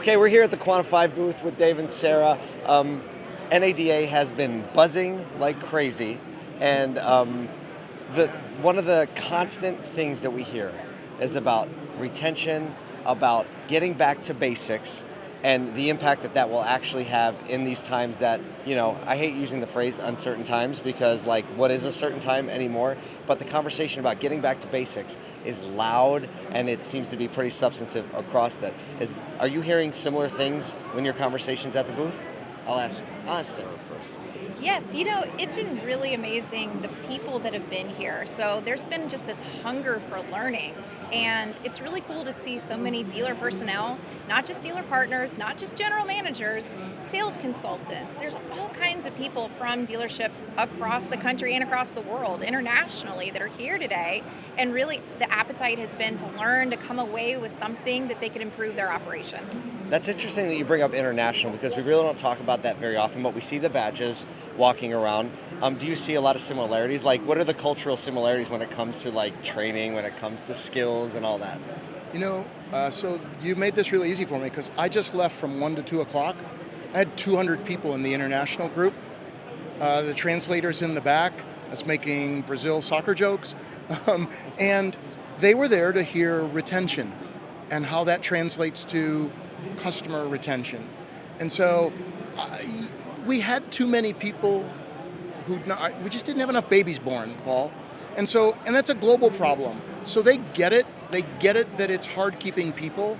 Okay, we're here at the Quantum5 booth with Dave and Sarah. NADA has been buzzing like crazy, and one of the constant things that we hear is about retention, about getting back to basics, and the impact that that will actually have in these times that, I hate using the phrase uncertain times because, what is a certain time anymore? But the conversation about getting back to basics is loud, and it seems to be pretty substantive across that. Are you hearing similar things when your conversations at the booth? I'll ask Sarah first. Yes, it's been really amazing, the people that have been here. So there's been just this hunger for learning. And it's really cool to see so many dealer personnel, not just dealer partners, not just general managers, sales consultants. There's all kinds of people from dealerships across the country and across the world, internationally, that are here today. And really, the appetite has been to learn, to come away with something that they can improve their operations. That's interesting that you bring up international, because we really don't talk about that very often, but we see the badges walking around. Do you see a lot of similarities? What are the cultural similarities when it comes to training, when it comes to skills and all that? So you made this really easy for me, because I just left from 1 to 2 o'clock. I had 200 people in the international group. The translators in the back that's making Brazil soccer jokes. And they were there to hear retention and how that translates to customer retention. And so we had too many people we just didn't have enough babies born, Paul. And that's a global problem. So they get it that it's hard keeping people,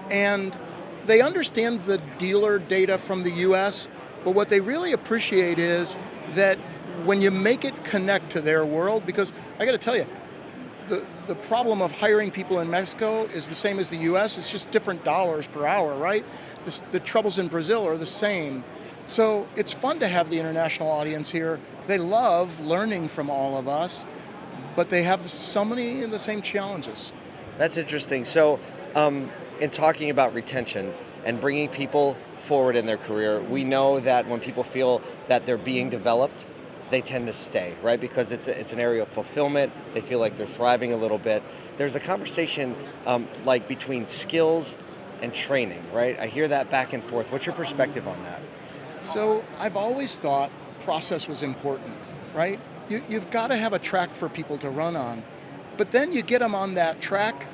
and they understand the dealer data from the US, but what they really appreciate is that when you make it connect to their world, because I gotta tell you, the problem of hiring people in Mexico is the same as the US, it's just different dollars per hour, right? The troubles in Brazil are the same. So it's fun to have the international audience here. They love learning from all of us, but they have so many of the same challenges. That's interesting. So in talking about retention and bringing people forward in their career, we know that when people feel that they're being developed, they tend to stay, right? Because it's an area of fulfillment. They feel like they're thriving a little bit. There's a conversation between skills and training, right? I hear that back and forth. What's your perspective on that? So I've always thought process was important, right? You've got to have a track for people to run on. But then you get them on that track,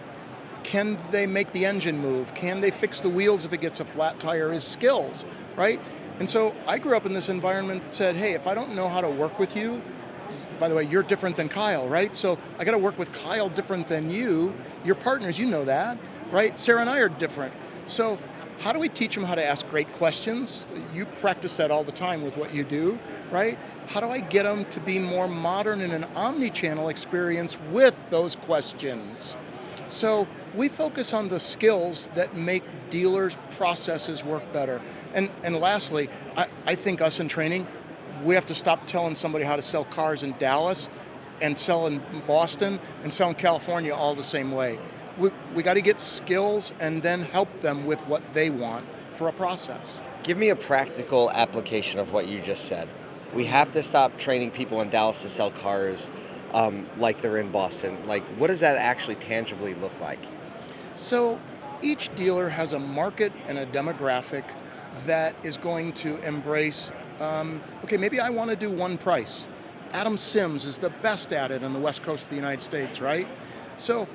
can they make the engine move? Can they fix the wheels if it gets a flat tire? Is skills, right? And so I grew up in this environment that said, hey, if I don't know how to work with you, by the way, you're different than Kyle, right? So I got to work with Kyle different than you. Your partners, you know that, right? Sarah and I are different. So how do we teach them how to ask great questions? You practice that all the time with what you do, right? How do I get them to be more modern in an omni-channel experience with those questions? So we focus on the skills that make dealers' processes work better. And lastly, I think us in training, we have to stop telling somebody how to sell cars in Dallas and sell in Boston and sell in California all the same way. We got to get skills and then help them with what they want for a process. Give me a practical application of what you just said. We have to stop training people in Dallas to sell cars like they're in Boston. What does that actually tangibly look like? So each dealer has a market and a demographic that is going to embrace, maybe I want to do one price. Adam Sims is the best at it on the West Coast of the United States, right? So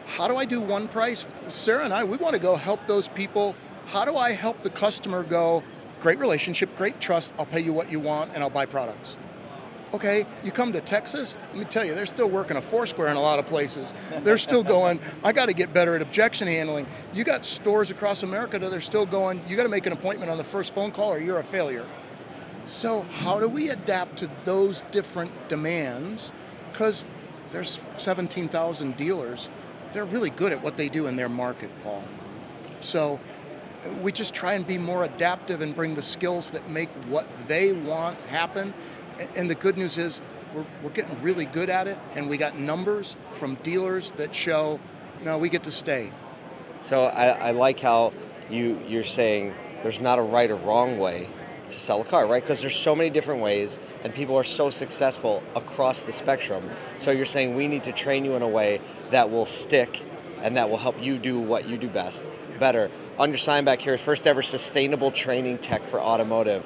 how do I do one price? Sarah and I, we want to go help those people. How do I help the customer go, great relationship, great trust, I'll pay you what you want and I'll buy products. Okay, you come to Texas, let me tell you, they're still working a Foursquare in a lot of places. They're still going, I got to get better at objection handling. You got stores across America that are still going, you got to make an appointment on the first phone call or you're a failure. So how do we adapt to those different demands? Because there's 17,000 dealers. They're really good at what they do in their market, Paul. So we just try and be more adaptive and bring the skills that make what they want happen. And the good news is we're getting really good at it, and we got numbers from dealers that show, no, we get to stay. So I like how you're saying there's not a right or wrong way to sell a car, right? Because there's so many different ways, and people are so successful across the spectrum. So you're saying we need to train you in a way that will stick and that will help you do what you do best better. On your sign back here is first ever sustainable training tech for automotive.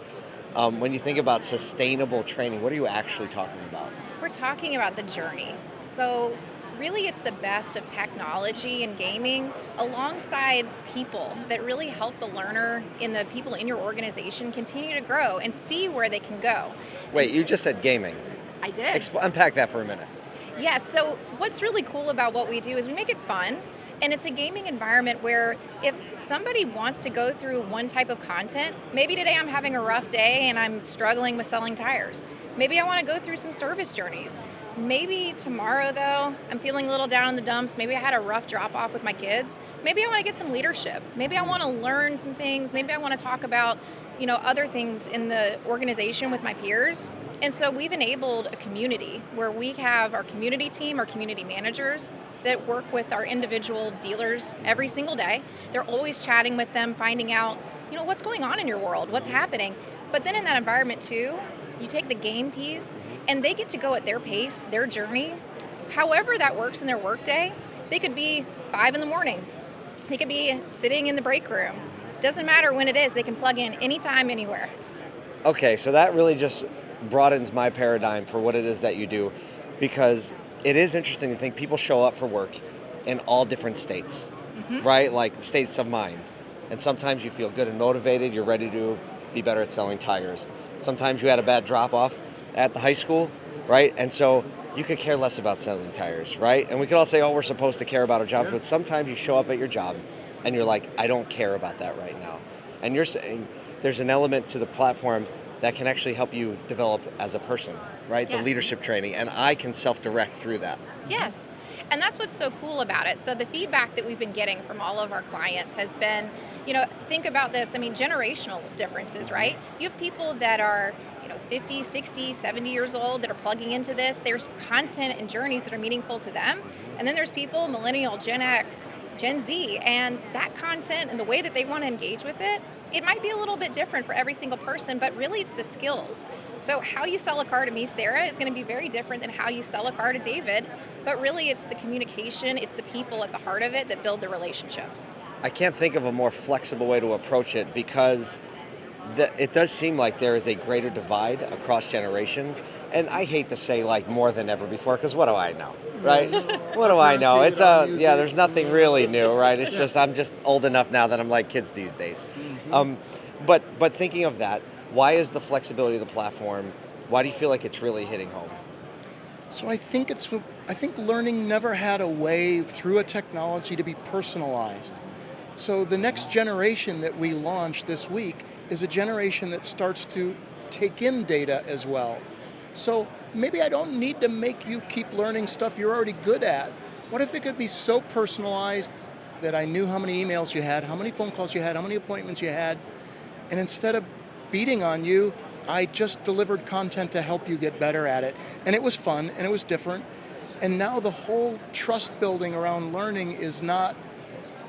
When you think about sustainable training, what are you actually talking about? We're talking about the journey. So really it's the best of technology and gaming alongside people that really help the learner and the people in your organization continue to grow and see where they can go. Wait, you just said gaming. I did. Unpack that for a minute. Yes, so what's really cool about what we do is we make it fun, and it's a gaming environment where if somebody wants to go through one type of content, maybe today I'm having a rough day and I'm struggling with selling tires. Maybe I want to go through some service journeys. Maybe tomorrow, though, I'm feeling a little down in the dumps. Maybe I had a rough drop off with my kids. Maybe I want to get some leadership. Maybe I want to learn some things. Maybe I want to talk about, other things in the organization with my peers. And so we've enabled a community where we have our community team, our community managers that work with our individual dealers every single day. They're always chatting with them, finding out, what's going on in your world, what's happening. But then in that environment too, you take the game piece and they get to go at their pace, their journey, however that works in their workday. They could be 5 a.m. They could be sitting in the break room. Doesn't matter when it is, they can plug in anytime, anywhere. Okay, so that really just broadens my paradigm for what it is that you do, because it is interesting to think people show up for work in all different states, right? Like states of mind. And sometimes you feel good and motivated, you're ready to be better at selling tires. Sometimes you had a bad drop off at the high school, right? And so you could care less about selling tires, right? And we could all say, oh, we're supposed to care about our jobs, but sometimes you show up at your job and you're like, I don't care about that right now. And you're saying there's an element to the platform that can actually help you develop as a person, right? Yes. The leadership training, and I can self-direct through that. Yes, and that's what's so cool about it. So the feedback that we've been getting from all of our clients has been, think about this, generational differences, right? You have people that are 50, 60, 70 years old that are plugging into this. There's content and journeys that are meaningful to them. And then there's people, millennial, Gen X, Gen Z, and that content and the way that they want to engage with it, it might be a little bit different for every single person, but really it's the skills. So how you sell a car to me, Sarah, is going to be very different than how you sell a car to David, but really it's the communication, it's the people at the heart of it that build the relationships. I can't think of a more flexible way to approach it, because it does seem like there is a greater divide across generations. And I hate to say like more than ever before, because what do I know, right? What do I know? It's there's nothing really new, right? It's just, I'm just old enough now that I'm like kids these days. But thinking of that, why is the flexibility of the platform, why do you feel like it's really hitting home? So I think learning never had a way through a technology to be personalized. So the next generation that we launched this week is a generation that starts to take in data as well. So maybe I don't need to make you keep learning stuff you're already good at. What if it could be so personalized that I knew how many emails you had, how many phone calls you had, how many appointments you had, and instead of beating on you, I just delivered content to help you get better at it. And it was fun and it was different. And now the whole trust building around learning is not,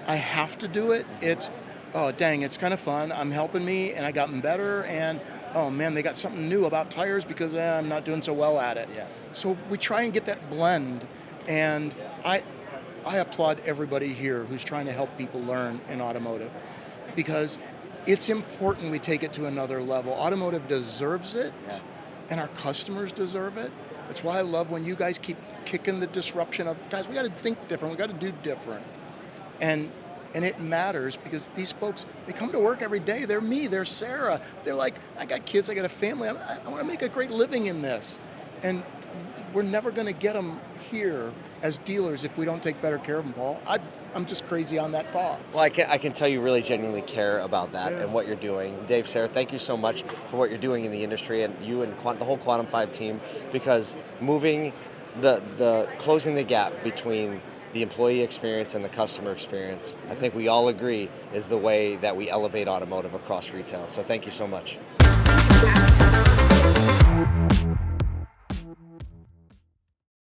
I have to do it. It's, oh, dang, it's kind of fun. I'm helping me and I gotten better. And, oh man, they got something new about tires because I'm not doing so well at it. Yeah. So we try and get that blend. And I applaud everybody here who's trying to help people learn in automotive, because it's important we take it to another level. Automotive deserves it, and our customers deserve it. That's why I love when you guys keep kicking the disruption of, guys, we got to think different, we got to do different. And it matters, because these folks, they come to work every day. They're me, they're Sarah. They're like, I got kids, I got a family. I want to make a great living in this. And we're never going to get them here as dealers if we don't take better care of them, Paul. I'm just crazy on that thought. Well, I can tell you really genuinely care about that and what you're doing. Dave, Sarah, thank you so much for what you're doing in the industry, and you and the whole Quantum5 team, because moving closing the gap between the employee experience and the customer experience, I think we all agree is the way that we elevate automotive across retail. So thank you so much.